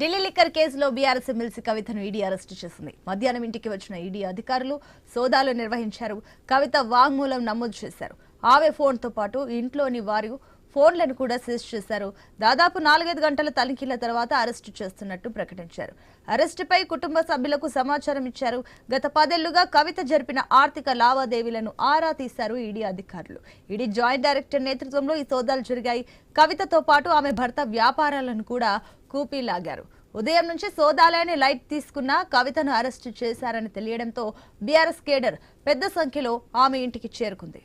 Delhi liquor కేసులో BRS MLC కవితను ED arrest చేసింది. మధ్యాహ్నం ఇంటికి వచ్చిన ఈడీ అధికారులు సోదాలు నిర్వహించారు. కవిత వాంగ్మూలం నమోదు చేశారు. ఆమె ఫోన్తో పాటు ఇంట్లోని వారి ఫోన్లను కూడా సీజ్ చేశారు. దాదాపు 4-5 గంటల తనిఖీల తర్వాత అరెస్టు చేస్తున్నట్టు ప్రకటించారు. అరెస్టుపై కుటుంబ సభ్యులకు సమాచారం ఇచ్చారు. గత 10 ఏళ్లుగా కవిత జరిపిన ఆర్థిక లావాదేవీలను ఆరా తీశారు ఈడీ అధికారులు. ఈడీ జాయింట్ డైరెక్టర్ నేతృత్వంలో ఈ సోదాలు జరిగాయి. కవితతో పాటు ఆమె భర్త వ్యాపారాలను కూడా కూపీలాగారు. ఉదయం నుంచి సోదాలని లైట్ తీసుకున్న కవితను అరెస్టు చేశారని తెలియడంతో బీఆర్ఎస్ కేడర్ పెద్ద సంఖ్యలో ఆమె ఇంటికి చేరుకుంది.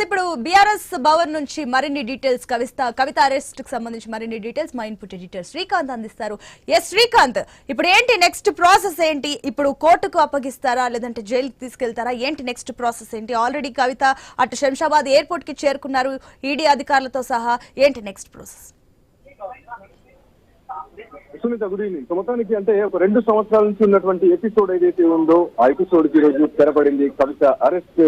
ఇప్పుడు బీఆర్ఎస్ భవన్ నుంచి మరిన్ని డీటెయిల్స్ కవిత అరెస్ట్ కు సంబంధించి మరిన్ని డీటెయిల్స్ మా ఇన్పుట్ ఎడిటర్ శ్రీకాంత్ అందిస్తారు. శ్రీకాంత్, ఇప్పుడు ఏంటి నెక్స్ట్ ప్రాసెస్ ఏంటి? ఇప్పుడు కోర్టుకు అప్పగిస్తారా లేదంటే జైలుకి తీసుకెళ్తారా? ఏంటి నెక్స్ట్ ప్రాసెస్ ఏంటి? ఆల్రెడీ కవిత అటు శంషాబాద్ ఎయిర్పోర్ట్ కి చేరుకున్నారు ఈడీ అధికారులతో సహా. ఏంటి next process? Sunitha, good evening. మొత్తానికి అంటే ఒక 2 సంవత్సరాల నుంచి ఉన్నటువంటి ఎపిసోడ్ ఏదైతే ఉందో ఆ ఎపిసోడ్ కి ఈ రోజు తెరపడింది. కవిత అరెస్ట్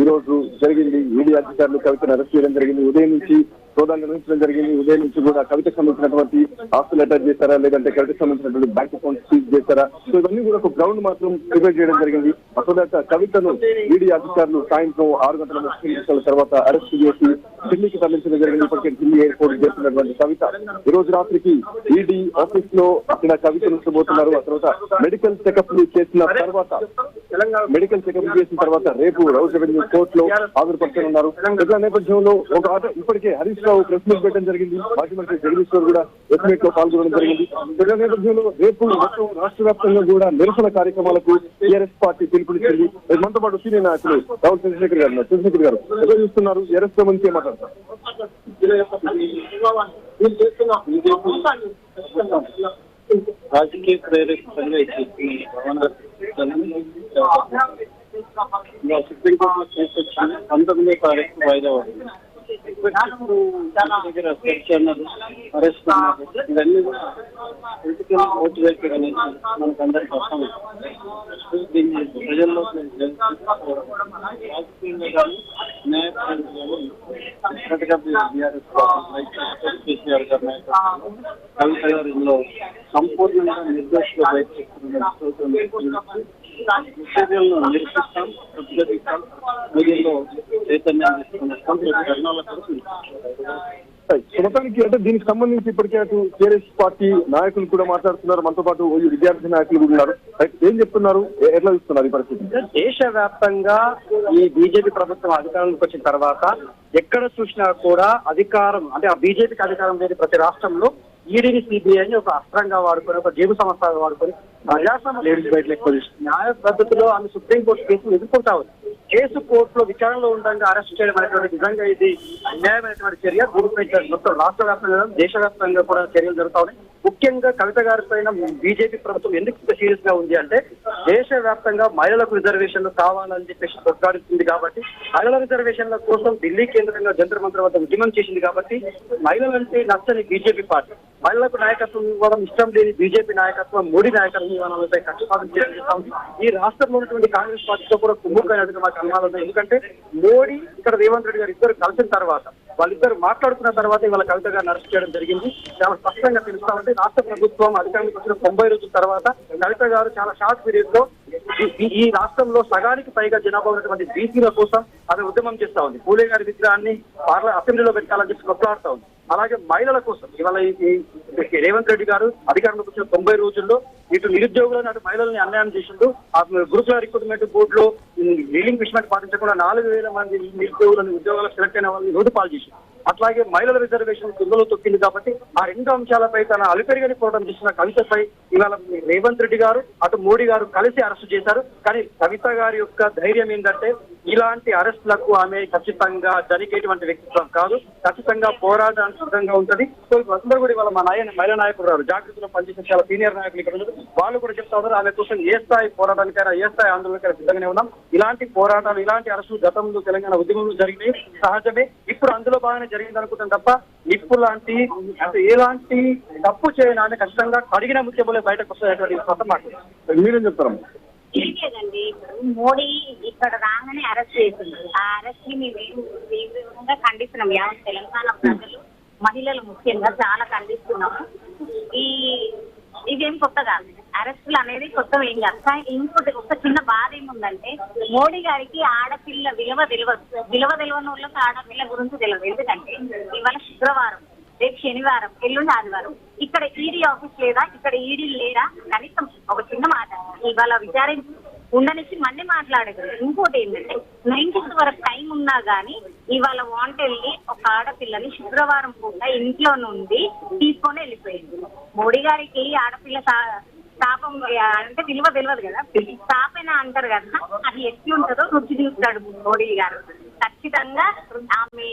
ఈ రోజు జరిగింది. ఈడీ అధికారులు కవితను అరెస్ట్ చేయడం జరిగింది. ఉదయం నుంచి సోదాలు నిర్వహించడం జరిగింది. ఉదయం నుంచి కూడా కవితకు సంబంధించినటువంటి ఆస్తులు అటాచ్ చేస్తారా లేదంటే కవితకు సంబంధించినటువంటి బ్యాంక్ అకౌంట్ సీజ్ చేస్తారా, సో ఇవన్నీ కూడా ఒక గ్రౌండ్ మాత్రం ప్రిపేర్ చేయడం జరిగింది. అసలు కవితను ఈడీ అధికారులు సాయంత్రం 6:30 నిమిషాల తర్వాత అరెస్ట్ చేసి ఢిల్లీకి తరలించడం జరిగింది. ఇప్పటికే ఢిల్లీ ఎయిర్పోర్ట్ చేస్తున్నటువంటి కవిత ఈ రోజు రాత్రికి ఈడీ ఆఫీస్ లో అక్కడ కవిత ఉంచబోతున్నారు. ఆ తర్వాత మెడికల్ చెకప్ చేసిన తర్వాత రేపు రౌజ్ రెవెన్యూ కోర్టులో హాజరుపరచనున్నారు. ఇట్లా నేపథ్యంలో ఇప్పటికే హరీష్ రావు ప్రెస్ మీట్ పెట్టడం జరిగింది. మాజీ మంత్రి జగదీశ్వర్ కూడా ప్రెస్ మీట్ లో పాల్గొనడం జరిగింది. ఇట్లా నేపథ్యంలో రేపు మొత్తం రాష్ట్ర వ్యాప్తంగా కూడా నిరసన కార్యక్రమాలకు టీఆర్ఎస్ పార్టీ పిలుపునిచ్చింది. మనతో పాటు సీనియర్ నాయకులు రావుల చంద్రశేఖర్ గారు ఎలా చూస్తున్నారు? అరెస్ట్ సంబంధించి ఏమంటారు? రాజకీయ ప్రేరేపితంగా సుప్రీంకోర్టులో కేసు వచ్చింది. 19వ తారీఖు వాయిదా పడింది. దగ్గర అరెస్ట్ ఇవన్నీ కూడా పొలిటికల్ మోటివేటెడ్ అనేది మనకు అందరికి అర్థం. దీన్ని ప్రజల్లో రాజకీయంగా కానీ కేసీఆర్ గారి నాయకత్వంలో కవిత గారు ఇందులో సంపూర్ణంగా నిర్దోషిగా బయటకు చర్యలను నిరసిస్తాం, ప్రతిఘటిస్తాం, మీడియాలో చైతన్యం తీసుకున్నాం. మొత్తానికి అంటే దీనికి సంబంధించి ఇప్పటికే అటు టీఆర్ఎస్ పార్టీ నాయకులు కూడా మాట్లాడుతున్నారు. మనతో పాటు విద్యార్థి నాయకులు కూడా ఉన్నారు. ఏం చెప్తున్నారు? ఎట్లా చూస్తున్నారు ఈ పరిస్థితి? దేశవ్యాప్తంగా ఈ బీజేపీ ప్రభుత్వం అధికారంలోకి వచ్చిన తర్వాత ఎక్కడ చూసినా కూడా అధికారం అంటే ఆ బీజేపీకి అధికారం లేని ప్రతి రాష్ట్రంలో ఈడీని సిబిఐని ఒక అస్త్రంగా వాడుకొని ఒక జేబు సంస్థగా వాడుకొని న్యాయ పద్ధతిలో ఆమె సుప్రీంకోర్టు కేసులు ఎదుర్కొంటా ఉంది. కేసు కోర్టులో విచారణలో ఉండగా అరెస్ట్ చేయడం అనేటువంటి నిజంగా ఇది అన్యాయమైనటువంటి చర్య. మొత్తం రాష్ట్ర వ్యాప్తంగా దేశవ్యాప్తంగా కూడా చర్యలు జరుగుతా ఉన్నాయి. ముఖ్యంగా కవిత గారి పైన బీజేపీ ప్రభుత్వం ఎందుకు సీరియస్ గా ఉంది అంటే దేశవ్యాప్తంగా మహిళలకు రిజర్వేషన్లు కావాలని చెప్పేసి కొట్లాడుతుంది కాబట్టి, మహిళల రిజర్వేషన్ల కోసం ఢిల్లీ కేంద్రంగా జంతర్ మంతర్ వద్ద ఉద్యమం చేసింది కాబట్టి, మహిళలంటే నచ్చని బీజేపీ పార్టీ, మహిళలకు నాయకత్వం ఇవ్వడం ఇష్టం లేని బీజేపీ నాయకత్వం, మోడీ నాయకత్వం విధానాలపై కక్ష సాధించడం ఈ రాష్ట్రంలో ఉన్నటువంటి కాంగ్రెస్ పార్టీతో కూడా కుమ్ముకైనట్టుగా మాకు అనుమానం ఉన్నాయి. ఎందుకంటే మోడీ ఇక్కడ రేవంత్ రెడ్డి గారు ఇద్దరు కలిసిన తర్వాత వాళ్ళిద్దరు మాట్లాడుకున్న తర్వాత ఇవాళ కవిత గారిని అరెస్ట్ చేయడం జరిగింది. చాలా స్పష్టంగా తెలుస్తా ఉంటే రాష్ట్ర ప్రభుత్వం అధికారంలోకి వచ్చిన 90 రోజుల తర్వాత కవిత గారు చాలా షార్ట్ పీరియడ్ లో ఈ రాష్ట్రంలో సగానికి పైగా జనాభా ఉన్నటువంటి బీసీల కోసం ఆమె ఉద్యమం చేస్తా ఉంది. పూలే గారి విగ్రహాన్ని అసెంబ్లీలో పెట్టాలని చెప్పి కొట్లాడుతా ఉంది. అలాగే మహిళల కోసం ఇవాళ రేవంత్ రెడ్డి గారు అధికారంలోకి వచ్చిన 90 రోజుల్లో ఇటు నిరుద్యోగులను అటు మహిళల్ని అన్యాయం చేసిండు. గురుకుల రిక్రూట్మెంట్ బోర్డు లో రిలీంగ్విష్మెంట్ పాటించకుండా 4,000 మంది నిరుద్యోగులను ఉద్యోగాలు సెలెక్ట్ అయిన వాళ్ళని రోడ్డు పాలు చేసింది. అట్లాగే మహిళల రిజర్వేషన్ కిందలో తొక్కింది కాబట్టి ఆ రెండు అంశాలపై తన అలుపెరుగని పోవడం చేసిన కవితపై ఇవాళ రేవంత్ రెడ్డి గారు అటు మోడీ గారు కలిసి అరెస్టు చేశారు. కానీ కవిత గారి యొక్క ధైర్యం ఏంటంటే ఇలాంటి అరెస్టులకు ఆమె ఖచ్చితంగా జరిగేటువంటి వ్యక్తిత్వం కాదు, ఖచ్చితంగా పోరాటానికి సిద్ధంగా ఉంటది. సో అందరూ కూడా ఇవాళ మా మహిళా నాయకులు గారు జాగృతిలో పనిచేసిన చాలా సీనియర్ నాయకులు ఇక్కడ ఉన్నారు. వాళ్ళు కూడా చెప్తా ఉన్నారు ఆమె కోసం ఏ స్థాయి పోరాటానికైనా ఏ స్థాయి ఆందోళనకైనా సిద్ధంగానే ఉన్నాం. ఇలాంటి పోరాటాలు ఇలాంటి అరెస్టులు గతంలో తెలంగాణ ఉద్యమంలో జరిగినాయి, సహజమే. ఇప్పుడు అందులో బాగానే జరిగింది అనుకుంటాం తప్ప నిప్పు లాంటి అంటే ఎలాంటి తప్పు చేయడానికి ఖచ్చితంగా కడిగిన ముత్యములే బయటకు వస్తాయటువంటి కొత్త మాట. మీరేం చెప్తారు? లేదండి, మోడీ ఇక్కడ రాగానే అరెస్ట్ చేసింది. ఆ అరెస్ట్ ని మేము తీవ్రంగా ఖండిస్తున్నాం. యావత్ తెలంగాణ ప్రజలు, మహిళలు ముఖ్యంగా చాలా ఖండిస్తున్నాము. ఇదేం కొత్త కాదు, అరెస్టులు అనేది కొత్త ఏం కాదు. ఇంకోటి ఒక చిన్న బాధ ఏముందంటే మోడీ గారికి ఆడపిల్ల విలువ తెలియని వాళ్ళకి ఆడపిల్ల గురించి తెలియదు. ఎందుకంటే ఇవాళ శుక్రవారం, రేపు శనివారం, ఎల్లుండి ఆదివారం. ఇక్కడ ఈడీ ఆఫీస్ లేదా, ఇక్కడ ఈడీ లేరా? కనీసం ఒక చిన్న మాట ఇవాళ విచారించి ఉండనిచ్చి మళ్ళీ మాట్లాడగలరు. ఇంకోటి ఏంటంటే 19th వరకు టైం ఉన్నా గానీ ఇవాళ వాంటెల్ని ఒక ఆడపిల్లని శుక్రవారం పూట ఇంట్లో నుండి తీసుకొని వెళ్ళిపోయింది. మోడీ గారికి ఆడపిల్ల శాపం అంటే విలువ తెలియదు కదా, శాపైనా అంటారు కదా, అది ఎట్లుంటుందో రుచి చూస్తాడు మోడీ గారు ఖచ్చితంగా. ఆమె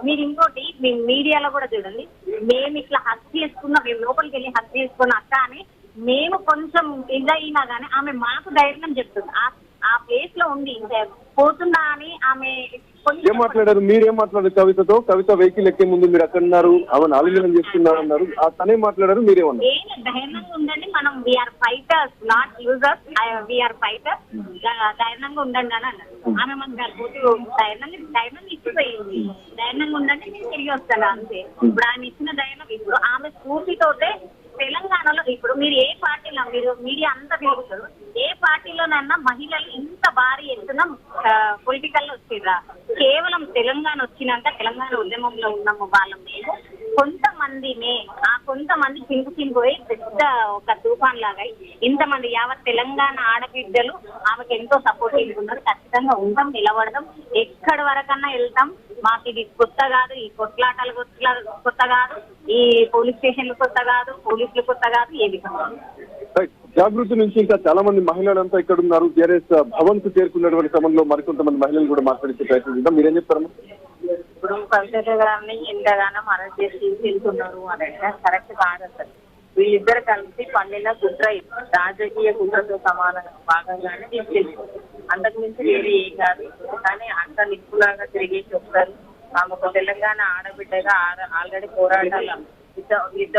మీరు ఇంకోటి మీ మీడియాలో కూడా చూడండి, మేము ఇట్లా హత్య చేసుకున్నాం, మేము లోపలికి వెళ్ళి హత్య చేసుకున్న అక్క అని మేము కొంచెం ఇదైనా గానీ ఆమె మాకు ధైర్యం చెప్తుంది. ఆ ప్లేస్ లో ఉంది పోతుందా అని ఆమె ఏం మాట్లాడారు? మీరేం మాట్లాడారు కవితతో? కవిత వెహికల్ ఎక్కే ముందు మీరు అక్కడ ఉన్నారు, ఆమెను ఆలింగనం చేస్తున్నారు అన్నారు, తనే మాట్లాడారు, మీరేమన్నారు? ధైర్యంగా ఉండండి, మనం we're fighters not users, we're fighters, ధైర్యంగా ఉండండి అని అన్నారు. ఆమె మనకు ధైర్యం ఇచ్చిపోయింది, ధైర్యంగా ఉండండి నేను తిరిగి వస్తాను అంతే. ఇప్పుడు ఆమె ఇచ్చిన ధైర్యం ఇప్పుడు ఆమె స్ఫూర్తితోటే తెలంగాణలో ఇప్పుడు మీరు ఏ పార్టీలో మీరు మీడియా అంతా తిరుగుతారు, ఏ పార్టీలోనన్నా మహిళలు ఇంత భారీ ఎత్తున పొలిటికల్ లో వచ్చిర్రా? కేవలం తెలంగాణ వచ్చినాక తెలంగాణ ఉద్యమంలో ఉన్నాము వాళ్ళం మేము కొంతమందినే. ఆ కొంతమంది చింపుపోయి పెద్ద ఒక తుఫాన్ లాగా ఇంతమంది యావత్ తెలంగాణ ఆడబిడ్డలు ఆమెకు ఎంతో సపోర్ట్ ఇస్తున్నారు. ఖచ్చితంగా ఉంటాం, నిలబడదాం, ఎక్కడి వరకన్నా వెళ్తాం. మాకు ఇది కొత్త కాదు, ఈ కొట్లాటలు కొత్త కాదు, ఈ పోలీస్ స్టేషన్లు కొత్త కాదు, పోలీసులు కొత్త కాదు, ఏది కాదు. జాగృతి నుంచి ఇంకా చాలా మంది మహిళలంతా ఇక్కడ ఉన్నారు. టీఆర్ఎస్ భవన్ కు చేరుకున్నటువంటి క్రమంలో మరికొంతమంది మహిళలు కూడా మాట్లాడించే ప్రయత్నం చేద్దాం. మీరేం చెప్తారమ్మా? ఇప్పుడు కవిత గారిని ఎంతగానో అరెస్ట్ చేసి తీసుకెళ్తున్నారు అని కరెక్ట్ కాదు అసలు. వీళ్ళిద్దరు కలిసి పండిన కుట్ర, రాజకీయ కుట్రతో సమానంగా భాగంగానే తీసుకెళ్తారు. అంతకు మించి వేరే ఏం కాదు. కానీ అంత నిప్పులాగా తిరిగేసి వస్తారు. ఆమెకు తెలంగాణ ఆడబిడ్డగా ఆల్రెడీ పోరాటాలు యుద్ధ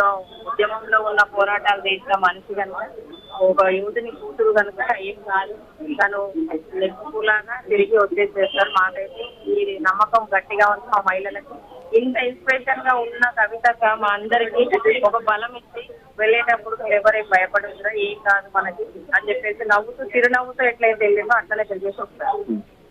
ఉద్యమంలో ఉన్న పోరాటాలు చేసిన మనిషి కనుక, ఒక యువతిని కూతురు కనుక ఏం కాదు, తను నెప్పులాగా తిరిగి వచ్చేసేస్తారు. మాకైతే ఈ నమ్మకం గట్టిగా ఉంది. మా మహిళలకి ఇంత ఇన్స్పిరేషన్ గా ఉన్న కవిత మా అందరికి ఒక బలం ఇచ్చి వెళ్ళేటప్పుడు ఎవరైనా భయపడుతుందా, ఏం కాదు మనకి అని చెప్పేసి నవ్వుతూ చిరునవ్వుతూ ఎట్లయితే వెళ్ళిందో అట్లనే తెలియజేసి వస్తారు.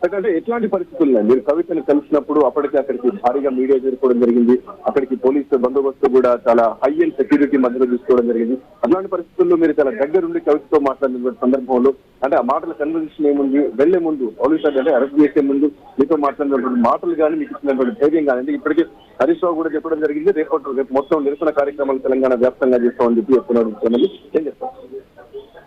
అంటే ఎట్లాంటి పరిస్థితుల్లో మీరు కవితను కలిసినప్పుడు అప్పటికి అక్కడికి భారీగా మీడియా చేరుకోవడం జరిగింది, అక్కడికి పోలీసు బందోబస్తు కూడా చాలా హై అండ్ సెక్యూరిటీ మధ్యలో చూసుకోవడం జరిగింది. అట్లాంటి పరిస్థితుల్లో మీరు చాలా దగ్గరుండి కవితతో మాట్లాడిన సందర్భంలో అంటే ఆ మాటల కన్వర్జేషన్ ఏముంది, వెళ్లే ముందు పోలీసు అంటే అరెస్ట్ చేసే ముందు మీతో మాట్లాడినటువంటి మాటలు కానీ, మీకు ఇచ్చినటువంటి ధైర్యం కానీ, ఇప్పటికీ హరీష్ రావు కూడా చెప్పడం జరిగింది రేపు మొత్తం నిరసన కార్యక్రమాలు తెలంగాణ వ్యాప్తంగా చేస్తామని చెప్పి చెప్తున్నాడు. ఏం చెప్తారు?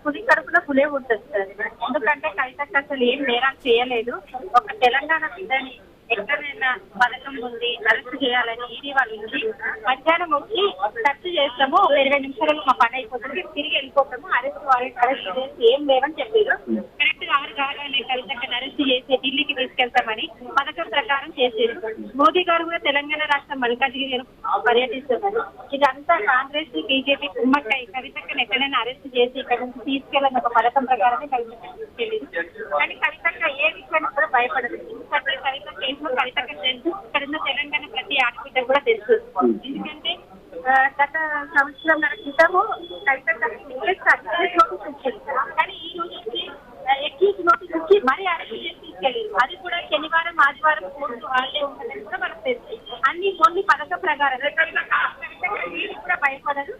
పులి కడుపులో పులే ఉంటుంది సార్. ఎందుకంటే కవితకు అసలు ఏం నేరాలు చేయలేదు. ఒక తెలంగాణ బిడ్డని ఎక్కడైనా పథకం ఉంది అరెస్ట్ చేయాలని ఈడీ వాళ్ళు ఇచ్చి మధ్యాహ్నం వచ్చి ఖర్చు చేస్తాము, 20 నిమిషాలు మా పని అయిపోతుంది, తిరిగి వెళ్ళిపోతాము, అరెస్ట్ చేసి ఏం లేవని చెప్పారు. కరెక్ట్ గా 6 కాగానే కవితక్కని అరెస్ట్ చేసి ఢిల్లీకి తీసుకెళ్తామని పథకం ప్రకారం చేసేది. మోదీ గారు కూడా తెలంగాణ రాష్ట్రం మల్కాజిగిరి పర్యటిస్తున్నారు. ఇదంతా కాంగ్రెస్ బీజేపీ కుమ్మక్కై కవితక్కని ఎక్కడైనా అరెస్ట్ చేసి ఇక్కడ నుంచి తీసుకెళ్ళని ఒక పథకం ప్రకారమే కవితక్క తీసుకెళ్ళింది. కానీ కవితక్క ఏ విషయాన్ని కూడా భయపడదు. ఎందుకంటే కవిత కేసులో కవితక్క తెలుసు, ఇక్కడ ఉన్న తెలంగాణ ప్రతి ఆడబిడ్డ కూడా తెలుసు. ఎందుకంటే గత సంవత్సరంన్నర క్రితము కవితక్క నోటీస్ వచ్చింది. కానీ ఈ రోజు ఎక్యూజ్ నోటీస్ వచ్చి మరీ అరెస్ట్ చేసి తీసుకెళ్ళారు. అది కూడా శనివారం ఆదివారం కోర్టు వాళ్ళే ఉంటుందని కూడా మనకు తెలుసు. అన్ని కొన్ని పథకం ప్రకారం కూడా భయపడదు.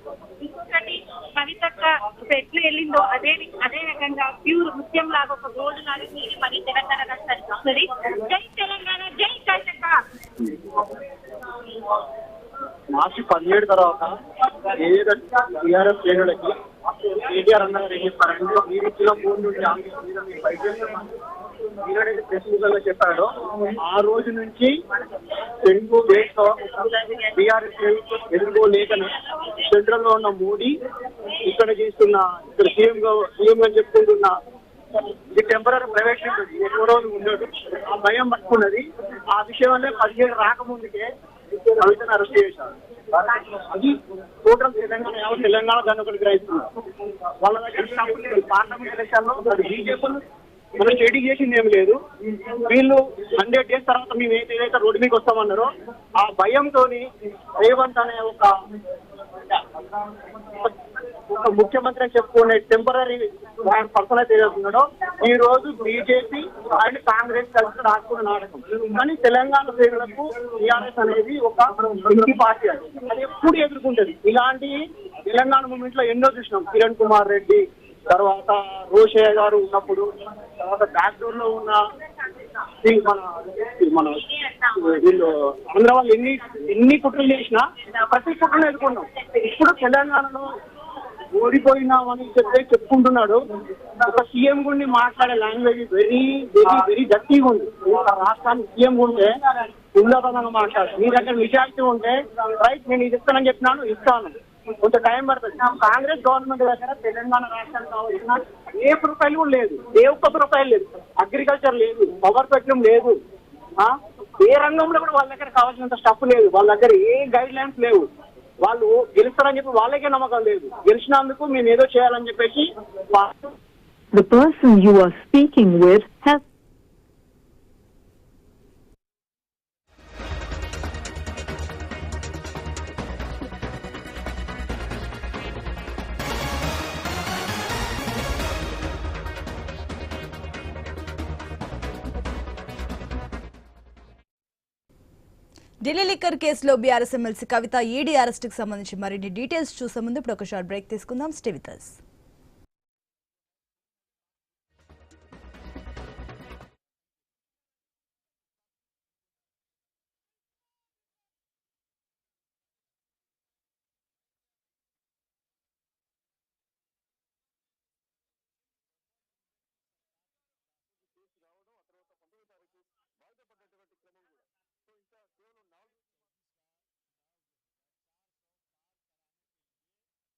ఇంకొకటి కవితక్క ఎట్లా వెళ్ళిందో అదే రకంగా ప్యూర్ నృత్యం లాగా ఒక గోల్డ్ లాగా మరి తెలంగాణ రాష్ట్రానికి వస్తుంది. జై తెలంగాణ, జై కవితక్క. మార్చి 17 తర్వాత ఏదైతే టీఆర్ఎస్ శ్రేణులకి కేటీఆర్ అన్నారు ఏం చెప్పారంటే మీరు ఇచ్చిన ఫోన్ నుండి మీరైతే ప్రెస్ మీట్లో చెప్పాడో ఆ రోజు నుంచి తెలుగు దేశంలో టీఆర్ఎస్ తెలుగు లేఖను సెంట్రల్ లో ఉన్న మోడీ ఇక్కడ చేస్తున్న ఇక్కడ సీఎం అని చెప్పుకుంటున్న ఇది టెంపరీ ప్రైవేట్ ఎక్కువ రోజులు ఉన్నాడు ఆ భయం పట్టుకున్నది ఆ విషయంలో 17 రాకముందుకే కవితను అరెస్ట్ చేశారు. అది టోటల్ తెలంగాణ దాన్ని ఒకటి గ్రహిస్తున్నారు. వాళ్ళ దగ్గర పార్లమెంట్ ఎలక్షన్ లో బీజేపీ మనం స్టడీ చేసింది ఏం లేదు. వీళ్ళు 100 days తర్వాత మేము ఏదైతే రోడ్డు మీకు వస్తామన్నారో ఆ భయంతో రేవంత్ అనే ఒక ముఖ్యమంత్రి అని చెప్పుకునే టెంపరీ పర్సన్ అయితే ఏదవుతున్నాడో ఈ రోజు బీజేపీ అండ్ కాంగ్రెస్ కలిసి రాసుకున్న నాటకం. కానీ తెలంగాణ ప్రజలకు టీఆర్ఎస్ అనేది ఒక ఇంటి పార్టీ అది ఎప్పుడు ఎదుర్కొంటది. ఇలాంటి తెలంగాణ మూమెంట్ లో ఎన్నో చూసినాం. కిరణ్ కుమార్ రెడ్డి తర్వాత రోషయ్య గారు ఉన్నప్పుడు, తర్వాత బ్యాక్ డోర్ లో ఉన్న మన వీళ్ళు ఆంధ్ర వాళ్ళు ఎన్ని కుట్రలు చేసినా ప్రతి కుట్రను ఎదుర్కొన్నాం. ఇప్పుడు తెలంగాణలో ఓడిపోయినామని చెప్పుకుంటున్నాడు. ఒక సీఎం గుండి మాట్లాడే లాంగ్వేజ్ వెరీ వెరీ వెరీ గట్టిగా ఉంది. ఒక రాష్ట్రానికి సీఎం ఉంటే ఉన్నతంగా మాట్లాడాలి. మీ దగ్గర నిజాయితీ ఉంటే రైట్ నేను ఇది ఇస్తానని చెప్పినాను ఇస్తాను, కొంత టైం పడుతుంది. కాంగ్రెస్ గవర్నమెంట్ దగ్గర తెలంగాణ రాష్ట్రానికి కావాల్సిన ఏ ప్రొఫైల్ కూడా లేదు, ఏ ఒక్క ప్రొఫైల్ లేదు. అగ్రికల్చర్ లేదు, పవర్ పెట్రోల్ లేదు, ఏ రంగంలో కూడా వాళ్ళ దగ్గర కావాల్సినంత స్టఫ్ లేదు. వాళ్ళ దగ్గర ఏ గైడ్ లైన్స్ లేవు. వాళ్ళు గెలుస్తారని చెప్పి వాళ్ళకే నమ్మకం లేదు. గెలిచినందుకు మేము ఏదో చేయాలని చెప్పేసి The person you are speaking with has Delhi liquor కేసులో బీఆర్ఎస్ ఎమ్మెల్సీ కవిత ఈడీ అరెస్ట్ కి సంబంధించి మరిన్ని డీటెయిల్స్ చూసే ముందు ఇప్పుడు ఒక షార్ట్ బ్రేక్ తీసుకుందాం. Stay with us.